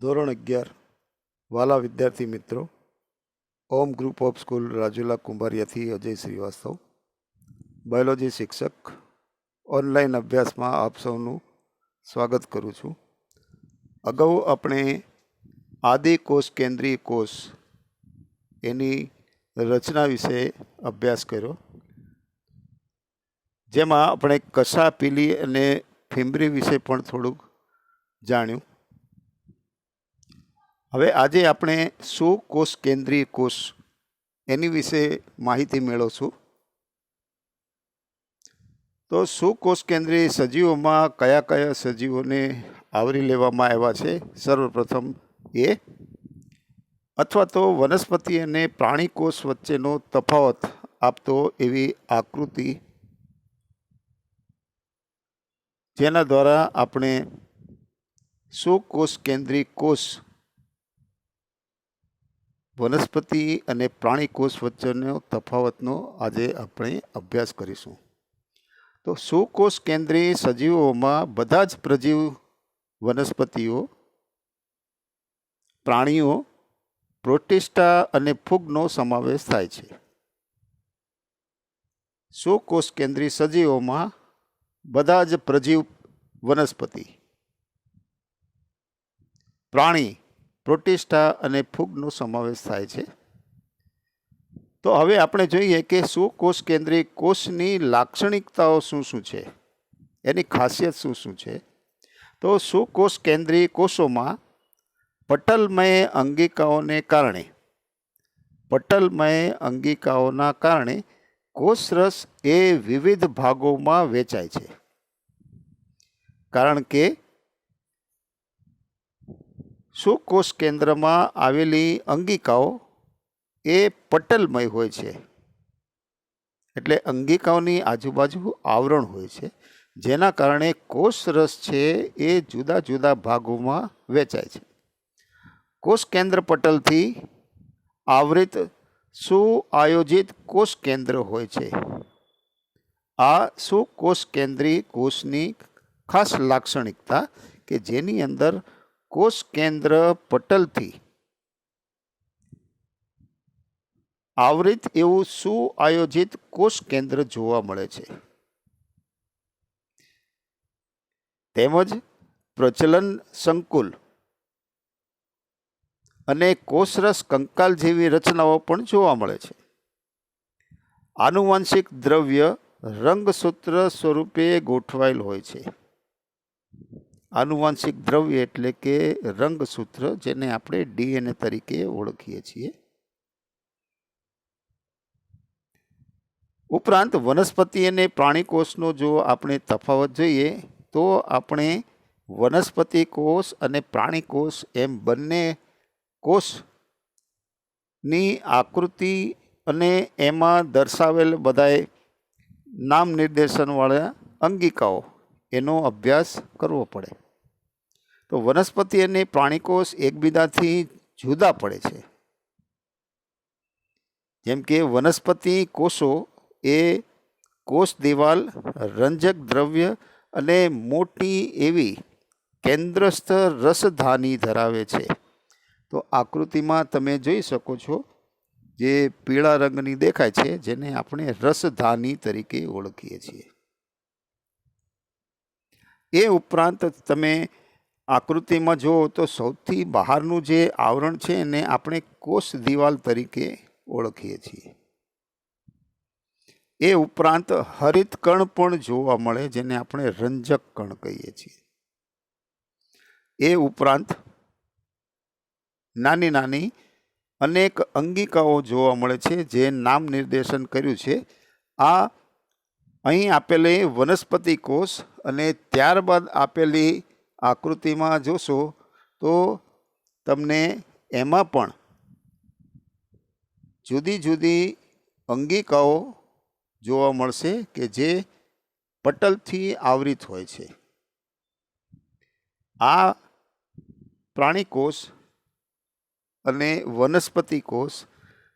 ધોરણ 11 વાલા વિદ્યાર્થી મિત્રો, Om group of school Rajula કુંભારિયાથી અજય શ્રીવાસ્તવ, બાયોલોજી શિક્ષક. ઓનલાઈન અભ્યાસમાં આપ સૌનું સ્વાગત કરું છું. અગાઉ આપણે આદિ કોષ કેન્દ્રીય કોષ એની રચના વિશે અભ્યાસ કર્યો, જેમાં આપણે કસા, પીલી અને ફિમ્બરી વિશે પણ થોડુંક જાણ્યું. હવે આજે આપણે સુકોષ કેન્દ્રીય કોષ એની વિશે માહિતી મેળવશું. તો સુકોષ કેન્દ્રીય સજીવોમાં કયા કયા સજીવોને આવરી લેવામાં આવ્યા છે? સર્વપ્રથમ એ અથવા તો વનસ્પતિ અને પ્રાણી કોષ વચ્ચેનો તફાવત આપતો એવી આકૃતિ, જેના દ્વારા આપણે સુકોષ કેન્દ્રીય કોષ વનસ્પતિ અને પ્રાણી કોષ વચ્ચેનો તફાવતનો આજે આપણે અભ્યાસ કરીશું. તો સુકોષ કેન્દ્રીય સજીવોમાં બધા જ પ્રજીવ વનસ્પતિઓ, પ્રાણીઓ, પ્રોટિસ્ટા અને ફૂગનો સમાવેશ થાય છે. સુકોષ કેન્દ્રીય સજીવોમાં બધા જ પ્રજીવ વનસ્પતિ, પ્રાણી, પ્રોટિસ્ટા અને ફૂગનો સમાવેશ થાય છે. તો હવે આપણે જોઈએ કે સુકોષ કેન્દ્રીય કોષની લાક્ષણિકતાઓ શું શું છે, એની ખાસિયત શું શું છે. તો સુકોષ કેન્દ્રીય કોષોમાં પટલમય અંગિકાઓના કારણે કોષરસ એ વિવિધ ભાગોમાં વહેંચાય છે. કારણ કે સુકોષ કેન્દ્રમાં આવેલી અંગિકાઓ એ પટલમય હોય છે, એટલે અંગિકાઓની આજુબાજુ આવરણ હોય છે, જેના કારણે કોષરસ છે એ જુદા જુદા ભાગોમાં વહેંચાય છે. કોષ કેન્દ્ર પટલથી આવૃત સુઆયોજિત કોષ કેન્દ્ર હોય છે. આ સુકોષ કેન્દ્રીય કોષની ખાસ લાક્ષણિકતા કે જેની અંદર કોષ કેન્દ્ર પટલથી આવૃત એવું સુઆયોજિત કોષ કેન્દ્ર જોવા મળે છે. તેમજ પ્રચલન સંકુલ અને કોષરસ કંકાલ જેવી રચનાઓ પણ જોવા મળે છે. આનુવંશિક દ્રવ્ય રંગસૂત્ર સ્વરૂપે ગોઠવાયેલ હોય છે. આનુવંશિક દ્રવ્ય એટલે કે રંગસૂત્ર, જેને આપણે DNA તરીકે ઓળખીએ છીએ. ઉપરાંત વનસ્પતિ અને પ્રાણી કોષનો જો આપણે તફાવત જોઈએ તો આપણે વનસ્પતિ કોષ અને પ્રાણી કોષ એમ બંને કોષની આકૃતિ અને એમાં દર્શાવેલ બધાય નામ નિર્દેશનવાળા અંગિકાઓ એનો અભ્યાસ કરવો પડે. તો વનસ્પતિ અને પ્રાણી કોષ એકબીજાથી જુદા પડે છે. જેમ કે વનસ્પતિ કોષો એ કોષ દિવાલ, રંજક દ્રવ્ય અને મોટી એવી કેન્દ્રસ્થ રસધાની ધરાવે છે. તો આકૃતિમાં તમે જોઈ શકો છો, જે પીળા રંગની દેખાય છે, જેને આપણે રસધાની તરીકે ઓળખીએ છીએ. એ ઉપરાંત તમે આકૃતિમાં જુઓ તો સૌથી બહારનું જે આવરણ છે એને આપણે કોષ દિવાલ તરીકે ઓળખીએ છીએ. એ ઉપરાંત હરિત કણ પણ જોવા મળે, જેને આપણે રંજક કણ કહીએ છીએ. એ ઉપરાંત નાની નાની અનેક અંગિકાઓ જોવા મળે છે, જે નામ નિર્દેશન કર્યું છે. આ અહીં આપેલી વનસ્પતિ કોષ અને ત્યારબાદ આપેલી આકૃતિમાં જોશો તો તમને એમાં પણ જુદી જુદી અંગિકાઓ જોવા મળશે કે જે પટલથી આવૃત હોય છે. આ પ્રાણી કોષ અને વનસ્પતિ કોષ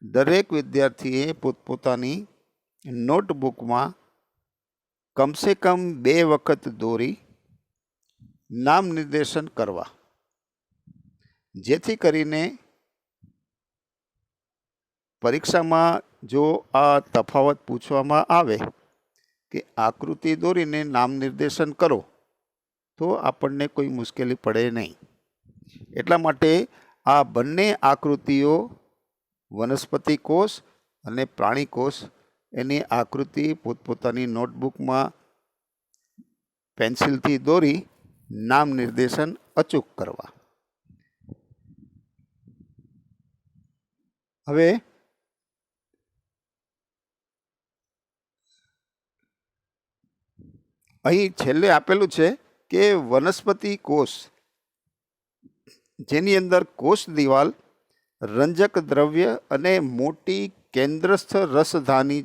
દરેક વિદ્યાર્થીએ પોતપોતાની નોટબુકમાં કમસે કમ 2 વખત દોરી નામ નિર્દેશન કરવા. જેથી કરીને પરીક્ષામાં જો આ તફાવત પૂછવામાં આવે કે આકૃતિ દોરીને નામ નિર્દેશન કરો તો આપણને કોઈ મુશ્કેલી પડે નહીં. એટલા માટે આ બંને આકૃતિઓ વનસ્પતિ કોષ અને પ્રાણી કોષ એની આકૃતિ પોતપોતાની નોટબુકમાં પેન્સિલથી દોરી નામ નિર્દેશન અચૂક કરવા. હવે અહીં છેલ્લે આપેલું છે કે વનસ્પતિ કોષ જેની અંદર કોષ દિવાલ, રંજક દ્રવ્ય અને મોટી કેન્દ્રસ્થ રસધાની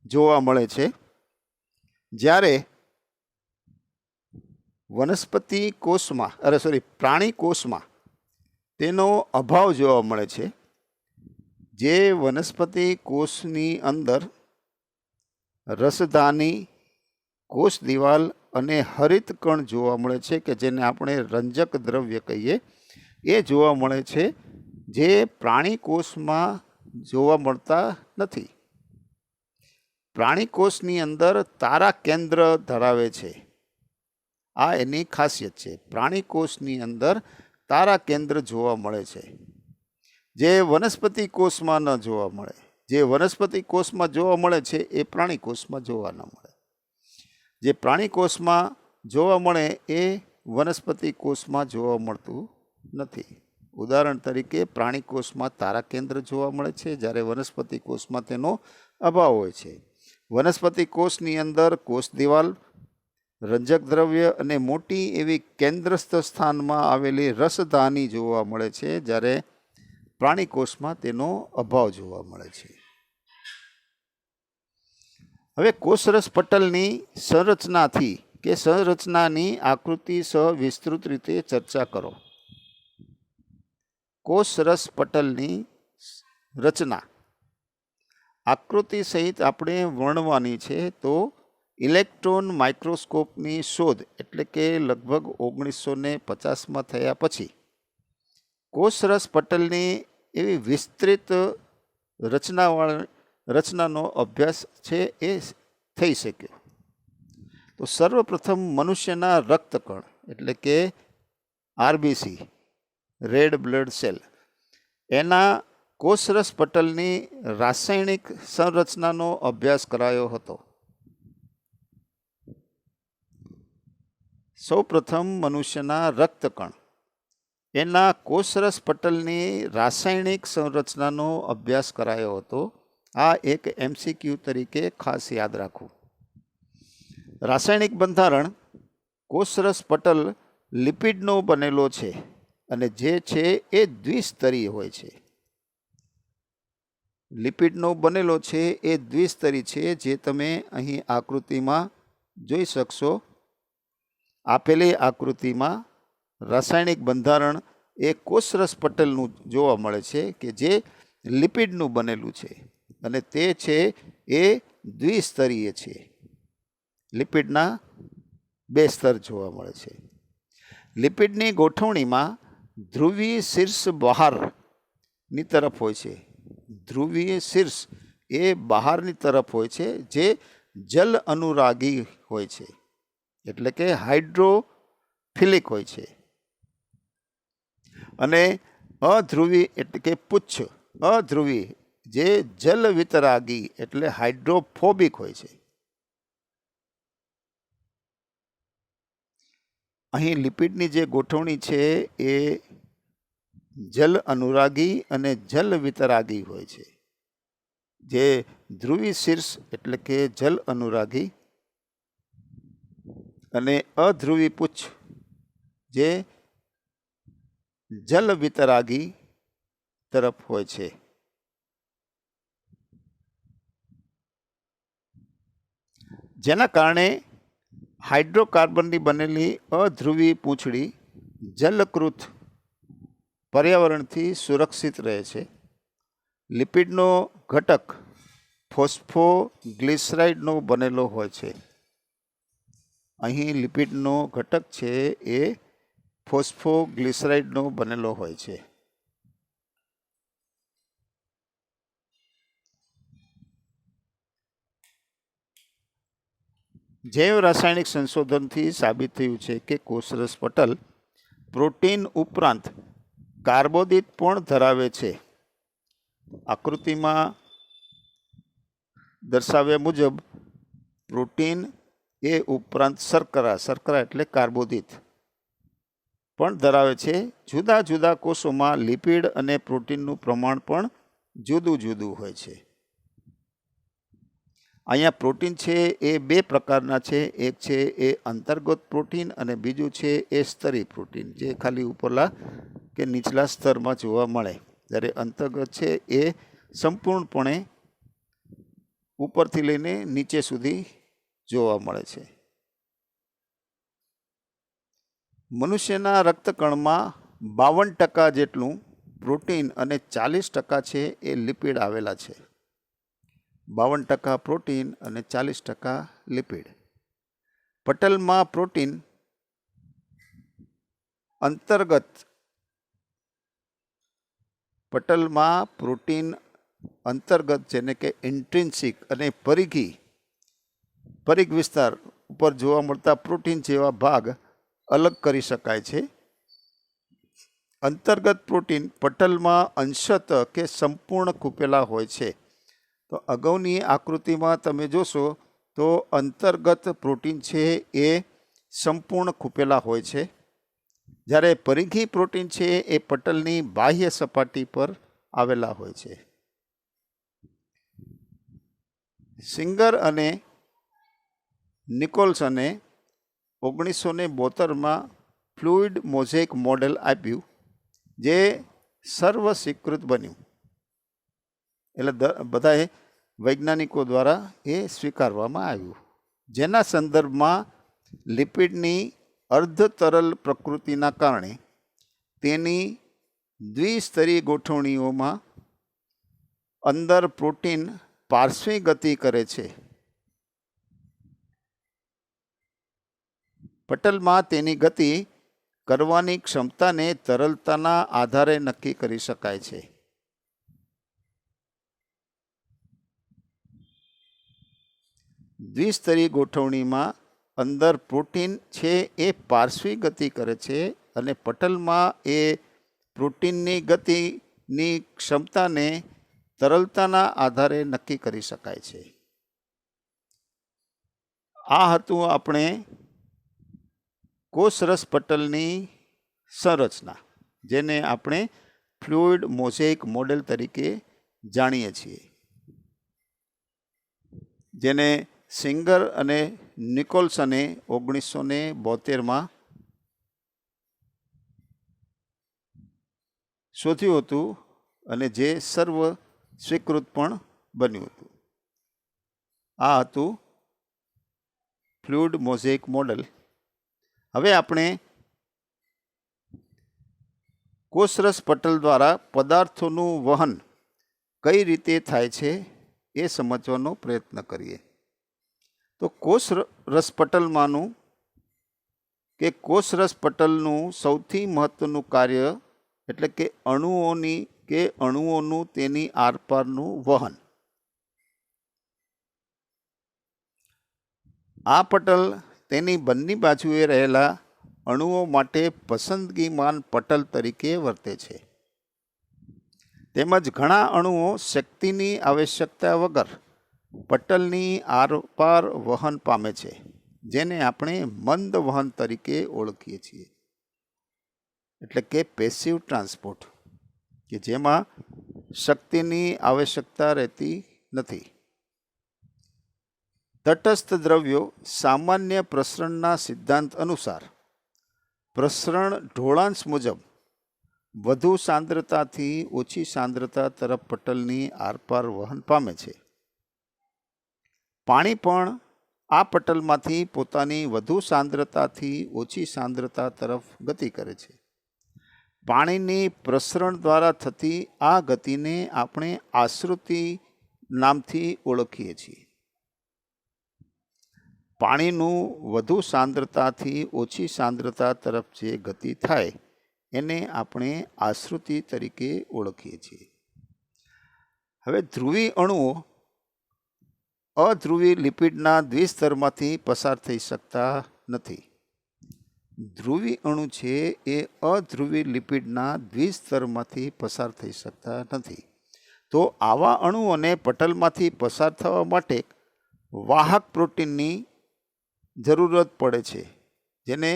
જોવા મળે છે, જ્યારે વનસ્પતિ કોષમાં પ્રાણી કોષમાં તેનો અભાવ જોવા મળે છે. જે વનસ્પતિ કોષની અંદર રસધાની, કોષ દિવાલ અને હરિત કણ જોવા મળે છે કે જેને આપણે રંજક દ્રવ્ય કહીએ, એ જોવા મળે છે, જે પ્રાણી કોષમાં જોવા મળતા નથી. પ્રાણી કોષની અંદર તારા કેન્દ્ર ધરાવે છે. આ એની ખાસિયત છે. પ્રાણી કોષની અંદર તારા કેન્દ્ર જોવા મળે છે, જે વનસ્પતિ કોષમાં ન જોવા મળે. જે વનસ્પતિ કોષમાં જોવા મળે છે એ પ્રાણી કોષમાં જોવા ન મળે. જે પ્રાણી કોષમાં જોવા મળે એ વનસ્પતિ કોષમાં જોવા મળતું નથી. ઉદાહરણ તરીકે પ્રાણી કોષમાં તારા કેન્દ્ર જોવા મળે છે, જ્યારે વનસ્પતિ કોષમાં તેનો અભાવ હોય છે. વનસ્પતિ કોષની અંદર કોષ દિવાલ, રંજક દ્રવ્ય અને મોટી એવી કેન્દ્રસ્થ સ્થાનમાં આવેલી રસધાની જોવા મળે છે, જ્યારે પ્રાણી કોષમાં તેનો અભાવ જોવા મળે છે. હવે કોષરસ પટલની સંરચનાથી કે સંરચનાની આકૃતિ સહ વિસ્તૃત રીતે ચર્ચા કરો. કોષરસ પટલની રચના આકૃતિ સહિત આપણે વર્ણવાની છે. તો ઇલેક્ટ્રોન માઇક્રોસ્કોપની શોધ એટલે કે લગભગ 1950માં થયા પછી કોષરસ પટલની એવી વિસ્તૃત રચનાનો અભ્યાસ છે એ થઈ શક્યો. તો સર્વપ્રથમ મનુષ્યના રક્તકણ એટલે કે આરબીસી, રેડ બ્લડ સેલ, એના કોષરસ પટલની રાસાયણિક સંરચનાનો અભ્યાસ કરાયો હતો. સૌપ્રથમ મનુષ્યના રક્તકણ એના કોષરસ પટલની રાસાયણિક સંરચનાનો અભ્યાસ કરાયો હતો. આ એક MCQ તરીકે ખાસ યાદ રાખવું. રાસાયણિક બંધારણ કોષરસ પટલ લિપિડનો બનેલો છે અને જે છે એ દ્વિસ્તરીય હોય છે. લિપિડનો બનેલો છે એ દ્વિસ્તરી છે, જે તમે અહીં આકૃતિમાં જોઈ શકશો. આપેલી આકૃતિમાં રાસાયણિક બંધારણ એ કોષરસ પટલનું જોવા મળે છે કે જે લિપિડનું બનેલું છે અને તે છે એ દ્વિસ્તરીય છે. લિપિડના 2 સ્તર જોવા મળે છે. લિપિડની ગોઠવણીમાં ધ્રુવીય શીર્ષ બહારની તરફ હોય છે. ધ્રુવીય શીર્ષ એ બહારની તરફ હોય છે, જે જલ અનુરાગી હોય છે, એટલે કે હાઇડ્રોફિલિક હોય છે. અને અધ્રુવી એટલે કે પુચ્છ, અધ્રુવી જે જલ વિતરાગી એટલે હાઇડ્રોફોબિક હોય છે. અહીં લિપિડની જે ગોઠવણી છે એ જલ અનુરાગી અને જલ વિતરાગી હોય છે. જે ધ્રુવી શીર્ષ એટલે કે જલ અનુરાગી અને અધ્રુવી પુચ્છ જે જલ વિતરાગી તરફ હોય છે. જેના કારણે હાઇડ્રોકાર્બનની બનેલી અધ્રુવી પૂંછડી જલકૃત પર્યાવરણથી સુરક્ષિત રહે છે. લિપિડનો ઘટક ફોસ્ફોગ્લિસરાઇડનો બનેલો હોય છે. અહીં લિપિડનો ઘટક છે એ ફોસ્ફોગ્લિસરાઇડનો બનેલો હોય છે. જૈવ રાસાયણિક સંશોધનથી સાબિત થયું છે કે કોષરસ પટલ પ્રોટીન ઉપરાંત કાર્બોદિત પણ ધરાવે છે. આકૃતિમાં દર્શાવ્યા મુજબ પ્રોટીન એ ઉપરાંત શર્કરા એટલે કાર્બોદિત પણ ધરાવે છે. જુદા જુદા કોષોમાં લિપિડ અને પ્રોટીનનું પ્રમાણ પણ જુદું જુદું હોય છે. અહીંયા પ્રોટીન છે એ બે પ્રકારના છે. એક છે એ અંતર્ગત પ્રોટીન અને બીજું છે એ સ્તરી પ્રોટીન, જે ખાલી ઉપરલા કે નીચલા સ્તરમાં જોવા મળે. જ્યારે અંતર્ગત છે એ સંપૂર્ણપણે ઉપરથી લઈને નીચે સુધી જોવા મળે છે. મનુષ્યના રક્તકણમાં 52% જેટલું પ્રોટીન અને 40% છે એ લિપિડ આવેલા છે. 52% પ્રોટીન અને 40% લિપિડ. પટલમાં પ્રોટીન અંતર્ગત જેને કે ઇન્ટ્રિન્સિક અને પરિઘ વિસ્તાર ઉપર જોવા મળતા પ્રોટીન જેવા ભાગ અલગ કરી શકાય છે. અંતર્ગત પ્રોટીન પટલમાં અંશત કે સંપૂર્ણ ખૂપેલા હોય છે. તો અગાઉની આકૃતિમાં તમે જોશો તો અંતર્ગત પ્રોટીન છે એ સંપૂર્ણ ખૂપેલા હોય છે, જ્યારે પરિઘી પ્રોટીન છે એ પટલની બાહ્ય સપાટી પર આવેલા હોય છે. સિંગર અને નિકોલ્સને 1972માં ફ્લુઇડ મોઝેક મોડેલ આપ્યું, જે સર્વ સ્વીકૃત બન્યું. એટલે બધાએ વૈજ્ઞાનિકો દ્વારા એ સ્વીકારવામાં આવ્યું, જેના સંદર્ભમાં લિપિડની અર્ધ તરલ પ્રકૃતિના કારણે તેની દ્વિસ્તરીય ગોઠવણીઓમાં અંદર પ્રોટીન પાર્શ્વી ગતિ કરે છે. પટલમાં તેની ગતિ કરવાની ક્ષમતાને તરલતાના આધારે નક્કી કરી શકાય છે. દ્વિસ્તરીય ગોઠવણીમાં અંદર પ્રોટીન છે એ પાર્શ્વી ગતિ કરે છે અને પટલમાં એ પ્રોટીનની ગતિની ક્ષમતાને તરલતાના આધારે નક્કી કરી શકાય છે. આ હતું આપણે કોષરસ પટલની સંરચના, જેને આપણે ફ્લુઇડ મોઝેક મોડેલ તરીકે જાણીએ છીએ, જેને સિંગર અને નિકોલ્સને 1972માં શોધ્યું હતું અને જે સર્વ સ્વીકૃત પણ બન્યું હતું. આ હતું ફ્લુઇડ મોઝેક મોડેલ. હવે આપણે કોષરસ પટલ દ્વારા પદાર્થોનું વહન કઈ રીતે થાય છે એ સમજવાનો પ્રયત્ન કરીએ. તો કોષરસ પટલનું સૌથી મહત્વનું કાર્ય એટલે કે અણુઓનું તેની આરપારનું વહન. આ પટલ તેની બંને બાજુએ રહેલા અણુઓ માટે પસંદગીમાન પટલ તરીકે વર્તે છે. તેમજ ઘણા અણુઓ શક્તિની આવશ્યકતા વગર પટલની આરપાર વહન પામે છે, જેને આપણે મંદ વહન તરીકે ઓળખીએ છીએ, એટલે કે પેસિવ ટ્રાન્સપોર્ટ, કે જેમાં શક્તિની આવશ્યકતા રહેતી નથી. તટસ્થ દ્રવ્યો સામાન્ય પ્રસરણના સિદ્ધાંત અનુસાર પ્રસરણ ઢોળાંશ મુજબ વધુ સાંદ્રતાથી ઓછી સાંદ્રતા તરફ પટલની આરપાર વહન પામે છે. પાણી પણ આ પટલમાંથી પોતાની વધુ સાંદ્રતાથી ઓછી સાંદ્રતા તરફ ગતિ કરે છે. પાણીની પ્રસરણ દ્વારા થતી આ ગતિને આપણે આશ્રુતિ નામથી ઓળખીએ છીએ. પાણીનું વધુ સાંદ્રતાથી ઓછી સાંદ્રતા તરફ જે ગતિ થાય એને આપણે આશ્રુતિ તરીકે ઓળખીએ છીએ. હવે ધ્રુવી અણુઓ અધ્રુવી લિપિડના દ્વિસ્તરમાંથી પસાર થઈ શકતા નથી. ધ્રુવી અણુ છે એ અધ્રુવી લિપિડના દ્વિસ્તરમાંથી પસાર થઈ શકતા નથી. તો આવા અણુઓને પટલમાંથી પસાર થવા માટે વાહક પ્રોટીનની જરૂરત પડે છે, જેને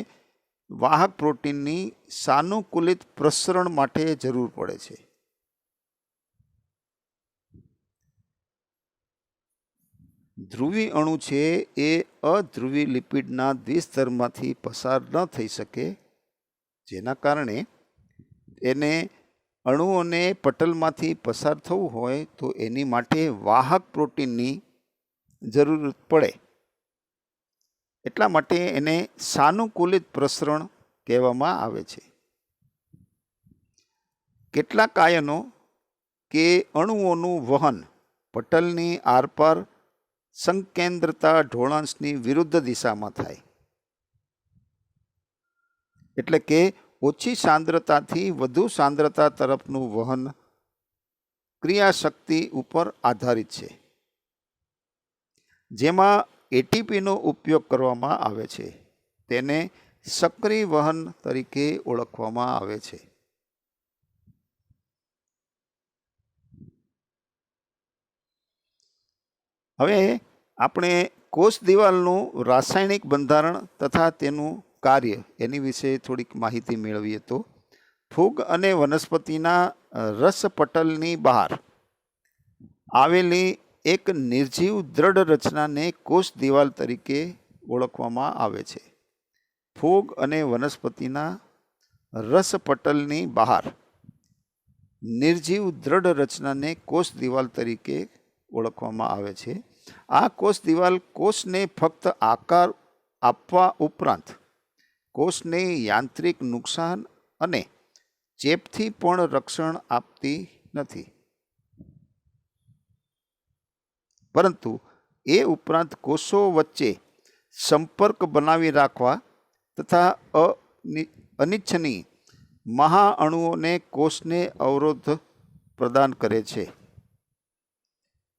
વાહક પ્રોટીનની સાનુકૂલિત પ્રસરણ માટે જરૂર પડે છે. ધ્રુવી અણુ છે એ અધ્રુવી લિપિડના દ્વિસ્તરમાંથી પસાર ન થઈ શકે, જેના કારણે એને અણુઓને પટલમાંથી પસાર થવું હોય તો એની માટે વાહક પ્રોટીનની જરૂરત પડે. એટલા માટે એને સાનુકૂલિત પ્રસરણ કહેવામાં આવે છે. કેટલાક આયનો કે અણુઓનું વહન પટલની આરપાર સંકેન્દ્રતા ઢોળાંશની વિરુદ્ધ દિશામાં થાય, એટલે કે ઓછી સાંદ્રતાથી વધુ સાંદ્રતા તરફનું વહન ક્રિયાશક્તિ ઉપર આધારિત છે, જેમાં એટીપીનો ઉપયોગ કરવામાં આવે છે. તેને સક્રિય વહન તરીકે ઓળખવામાં આવે છે. હવે આપણે કોષ દિવાલનું રાસાયણિક બંધારણ તથા તેનું કાર્ય એની વિશે થોડીક માહિતી મેળવીએ તો ફૂગ અને વનસ્પતિના રસપટલની બહાર આવેલી એક નિર્જીવ દ્રઢ રચનાને કોષ દિવાલ તરીકે ઓળખવામાં આવે છે. ફૂગ અને વનસ્પતિના રસપટલની બહાર નિર્જીવ દ્રઢ રચનાને કોષ દિવાલ તરીકે ઓળખવામાં આવે છે. આ કોષ દિવાલ કોષને ફક્ત આકાર આપવા ઉપરાંત કોષને યાંત્રિક નુકસાન અને ચેપથી પણ રક્ષણ આપતી નથી, પરંતુ એ ઉપરાંત કોષો વચ્ચે સંપર્ક બનાવી રાખવા તથા અનિચ્છનીય મહાઅણુઓને કોષને અવરોધ પ્રદાન કરે છે.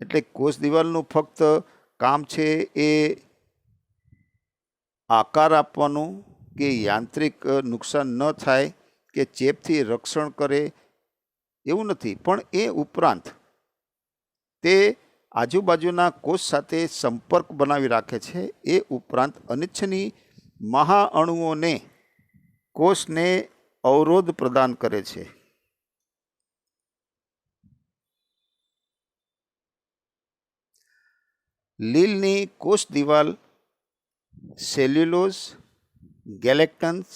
એટલે કોષ દિવાલનું ફક્ત કામ છે એ આકાર આપવાનું કે યાંત્રિક નુકસાન ન થાય કે ચેપથી રક્ષણ કરે એવું નથી, પણ એ ઉપરાંત તે આજુબાજુના કોષ સાથે સંપર્ક બનાવી રાખે છે. એ ઉપરાંત અનિચ્છનીય મહાઅણુઓને કોષને અવરોધ પ્રદાન કરે છે. લીલની કોષ દિવાલ સેલ્યુલોઝ, ગેલેક્ટન્સ,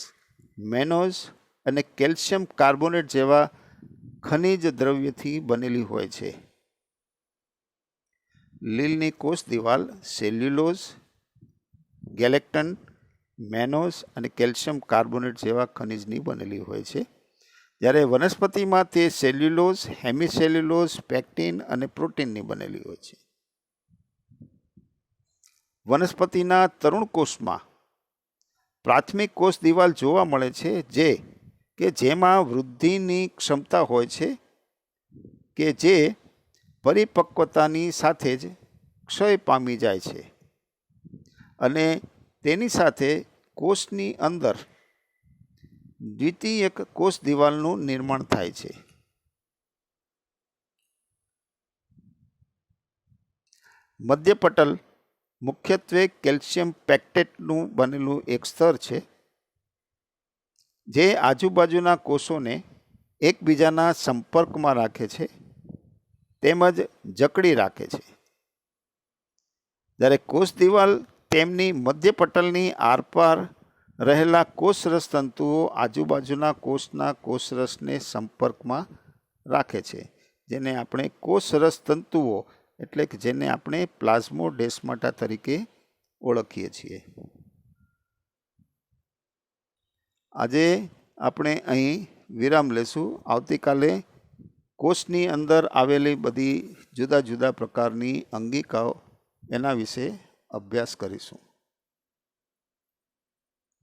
મેનોઝ અને કેલ્શિયમ કાર્બોનેટ જેવા ખનિજ દ્રવ્યથી બનેલી હોય છે. લીલની કોષ દિવાલ સેલ્યુલોઝ, ગેલેક્ટન, મેનોઝ અને કેલ્શિયમ કાર્બોનેટ જેવા ખનિજની બનેલી હોય છે. જ્યારે વનસ્પતિમાં તે સેલ્યુલોઝ, હેમિસેલ્યુલોઝ, પેક્ટિન અને પ્રોટીનની બનેલી હોય છે. વનસ્પતિના તરુણ કોષમાં પ્રાથમિક કોષ દિવાલ જોવા મળે છે, જેમાં વૃદ્ધિની ક્ષમતા હોય છે કે જે પરિપક્વતાની સાથે જ ક્ષય પામી જાય છે, અને તેની સાથે કોષની અંદર દ્વિતીયક કોષ દિવાલનું નિર્માણ થાય છે. મધ્યપટલ મુખ્યત્વે કેલ્શિયમ પેક્ટેટનું બનેલું એક સ્તર છે, જે આજુબાજુના કોષોને એકબીજાના સંપર્કમાં રાખે છે તેમજ જકડી રાખે છે. જ્યારે કોષ દિવાલ તેમની મધ્યપટલની આરપાર રહેલા કોષરસ તંતુઓ આજુબાજુના કોષના કોષરસને સંપર્કમાં રાખે છે, જેને આપણે કોષરસ તંતુઓ એટલે કે જેને આપણે પ્લાઝ્મોડેસ્માટા તરીકે ઓળખીએ છીએ. આજે આપણે અહીં વિરામ લેશું. આવતીકાલે કોષની અંદર આવેલી બધી જુદા જુદા પ્રકારની અંગિકાઓ એના વિશે અભ્યાસ કરીશું.